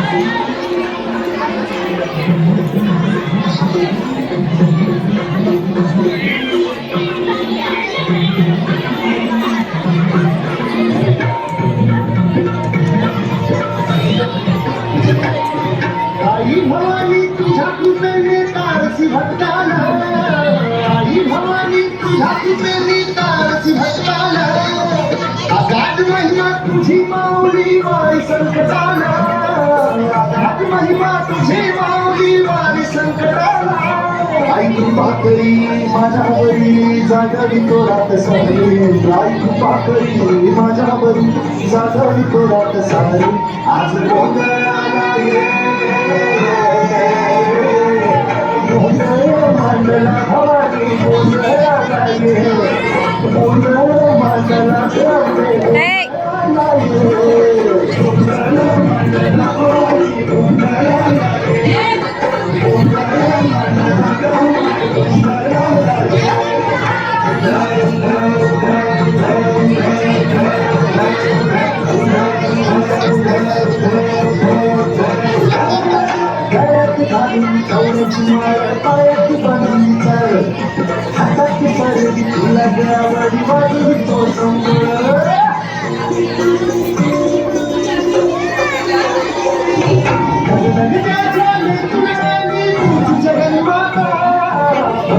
आई भवानी तुझ्या कृपेने तारसी भक्ताला, आई भवानी तुझ्या कृपेने तारसी भक्ताला, अगाध महिमा तुझी माऊली वारी संकटाला, अगाध महिमा तुझी माऊली वारी संकटाला. आई कृपा करी माझ्यावरी जागावी तो रात सारी, आई कृपा करी माझ्यावरी जागावी तो रात सारी. आज गोंधळाला ये मंडला भवानी गोंधळाला ये, गोंधळ मंडला पायात बांधून चाल, हातात साडी तुला द्यावडी वाजवी तो संबळ.